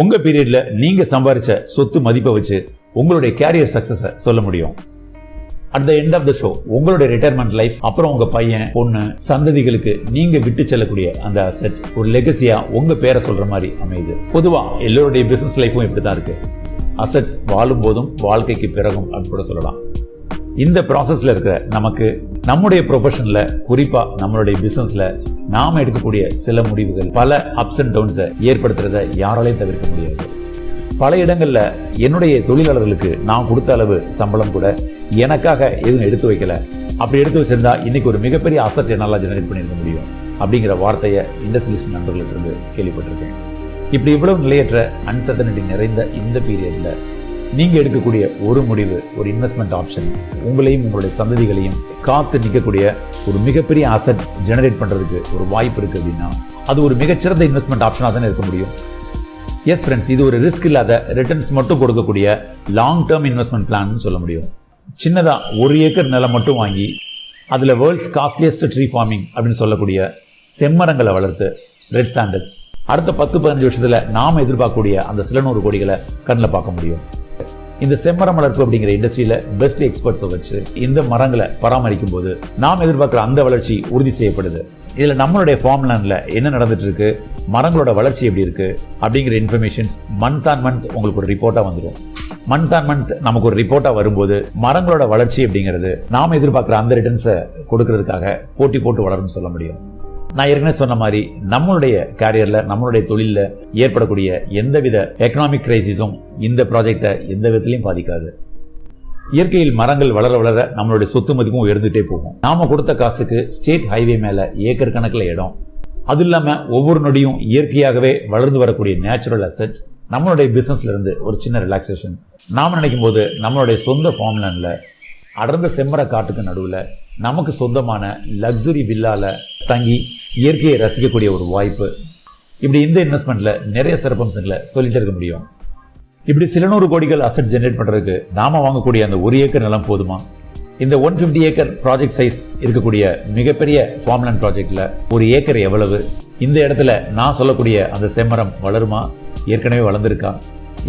உங்க பீரியட்ல நீங்க சம்பாதிச்ச சொத்து மதிப்பை வச்சு உங்களுடைய கேரியர் சக்சஸ சொல்ல முடியும். At the end of the show உங்களுடைய ரிட்டையர்மெண்ட் லைஃப், அப்புறம் உங்க பையன் பொண்ணு சந்ததிகளுக்கு நீங்க விட்டு செல்லக்கூடிய அந்த அசெட் ஒரு லெகசியா உங்க பேரை சொல்ற மாதிரி அமையுது. பொதுவா எல்லோருடைய பிசினஸ் லைஃபும் இப்படிதான் இருக்கு. அசெட்ஸ் வாழும் போதும் வாழ்க்கைக்கு பிறகும் அப்படின்னு கூட சொல்லலாம். இந்த ப்ராசஸ்ல இருக்கிற நமக்கு நம்முடைய ப்ரொஃபஷன்ல, குறிப்பா நம்மளுடைய பிசினஸ்ல நாம எடுக்கக்கூடிய சில முடிவுகள் பல அப்ஸ் அண்ட் டவுன்ஸை ஏற்படுத்துறத யாராலையும் தவிர்க்க முடியாது. பல இடங்கள்ல என்னுடைய தொழிலாளர்களுக்கு நான் கொடுத்த அளவு சம்பளம் கூட எனக்காக எதுவும் எடுத்து வைக்கல. அப்படி எடுத்து வச்சிருந்தா இன்னைக்கு ஒரு மிகப்பெரிய அசெட் என்னால ஜெனரேட் பண்ணிருக்க முடியும் அப்படிங்கிற வார்த்தையை இண்டஸ்ட்ரியலிஸ்ட் நண்பர்களுக்கு இருந்து கேள்விப்பட்டிருக்கேன். இப்படி இவ்வளவு நிலையற்ற அன்சர்டனிட்டி நிறைந்த இந்த பீரியட்ல நீங்க எடுக்கக்கூடிய ஒரு முடிவு, ஒரு இன்வெஸ்ட்மெண்ட் ஆப்ஷன் உங்களையும் உங்களுடைய சந்ததிகளையும் காத்து நிற்கக்கூடிய ஒரு மிகப்பெரிய அசெட் ஜெனரேட் பண்றதுக்கு ஒரு வாய்ப்பு இருக்கு அப்படின்னா அது ஒரு மிகச்சிறந்த இன்வெஸ்ட்மெண்ட் ஆப்ஷனாக தானே இருக்க முடியும். எஸ் ஃப்ரெண்ட்ஸ், இது ஒரு ரிஸ்க் இல்லாத ரிட்டர்ன்ஸ் மட்டும் கொடுக்கக்கூடிய லாங் டேர்ம் இன்வெஸ்ட்மெண்ட் பிளான் சொல்ல முடியும். சின்னதா 1 ஏக்கர் நிலம் மட்டும் வாங்கி அதுல வேர்ல்ட்ஸ் காஸ்ட்லியஸ்ட் ட்ரீ ஃபார்மிங் அப்படின்னு சொல்லக்கூடிய செம்மரங்களை வளர்த்து ரெட் சாண்டல்ஸ் அடுத்த 10-15 வருஷத்துல நாம எதிர்பார்க்கக்கூடிய அந்த சில 100 கோடிகளை கண்ணில் பார்க்க முடியும். இந்த செம்மரம் வளர்ப்பு அப்படிங்கிற இண்டஸ்ட்ரியில பெஸ்ட் எக்ஸ்பர்ட்ஸை வச்சு இந்த மரங்களை பராமரிக்கும் போது நாம் எதிர்பார்க்கிற அந்த வளர்ச்சி உறுதி செய்யப்படுது. இதுல நம்மளுடைய ஃபார்ம்லேண்ட்ல என்ன நடந்துட்டு இருக்கு, மரங்களோட வளர்ச்சி எப்படி இருக்கு அப்படிங்கிற இன்ஃபர்மேஷன்ஸ் மந்த் ஆன் மந்த் உங்களுக்கு ஒரு ரிப்போர்ட்டா வந்துடும். மந்த் ஆன் மந்த் நமக்கு ஒரு ரிப்போர்ட்டா வரும்போது மரங்களோட வளர்ச்சி அப்படிங்கிறது நாம எதிர்பார்க்கிற அந்த ரிட்டர்ன்ஸை கொடுக்கறதுக்காக போட்டி போட்டு வளரும்னு சொல்ல முடியும். நான் ஏற்கனவே சொன்ன மாதிரி நம்மளுடைய கேரியர்ல, நம்மளுடைய தொழில ஏற்படக்கூடிய எந்தவித எக்கனாமிக் கிரைசிஸும் இந்த ப்ராஜெக்டை எந்த விதத்திலையும் பாதிக்காது. இயற்கையில் மரங்கள் வளர வளர நம்மளுடைய சொத்து மதிப்பும் உயர்ந்துட்டே போகும். நாம கொடுத்த காசுக்கு ஸ்டேட் ஹைவே மேல ஏக்கர் கணக்கில் இடம், அது இல்லாம ஒவ்வொரு நொடியும் இயற்கையாகவே வளர்ந்து வரக்கூடிய நேச்சுரல் அசெட், நம்மளுடைய பிசினஸ்ல இருந்து ஒரு சின்ன ரிலாக்ஸேஷன். நாம நினைக்கும் போது நம்மளுடைய சொந்த ஃபார்ம்லேண்ட்ல அடர்ந்த செம்மர காட்டுக்கு நடுவில் நமக்கு சொந்தமான லக்ஸுரி வில்லால தங்கி இயற்கையை ரசிக்கக்கூடிய ஒரு வாய்ப்பு. இப்படி இந்த இன்வெஸ்ட்மெண்ட்ல நிறைய சிறப்பம்சங்களை சொல்லிட்டு இருக்க முடியும். இப்படி சில 100 கோடிகள் அசெட் ஜெனரேட் பண்றதுக்கு நாம வாங்கக்கூடிய அந்த 1 ஏக்கர் நிலம் போதுமா? இந்த 150 ஏக்கர் ப்ராஜெக்ட் சைஸ் இருக்கக்கூடிய மிகப்பெரிய ஃபார்ம்லேண்ட் ப்ராஜெக்ட்ல 1 ஏக்கர் எவ்வளவு? இந்த இடத்துல நான் சொல்லக்கூடிய அந்த செம்மரம் வளருமா? ஏற்கனவே வளர்ந்துருக்கா?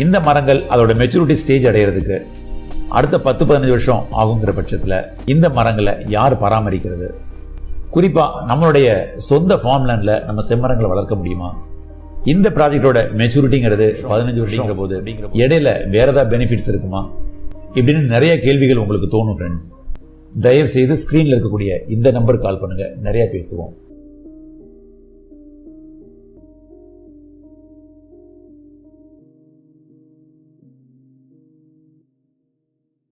இந்த மரங்கள் அதோட மெச்சூரிட்டி ஸ்டேஜ் அடைகிறதுக்கு அடுத்த 10-15 வருஷம் ஆகுங்கிற பட்சத்துல இந்த மரங்களை யார் பராமரிக்கிறது? குறிப்பா நம்மளுடைய சொந்த ஃபார்ம்லேண்ட்ல நம்ம செம்மரங்களை வளர்க்க முடியுமா? இந்த ப்ராஜெக்டோட மெச்சூரிட்டிங்கிறது 15 வருஷம் போது இடையில வேற ஏதாவது பெனிஃபிட்ஸ் இருக்குமா? இப்படின்னு நிறைய கேள்விகள் உங்களுக்கு தோணும் ஃப்ரெண்ட்ஸ். தயவு செய்து ஸ்கிரீன்ல இருக்கக்கூடிய இந்த நம்பருக்கு கால் பண்ணுங்க, நிறைய பேசுவோம்.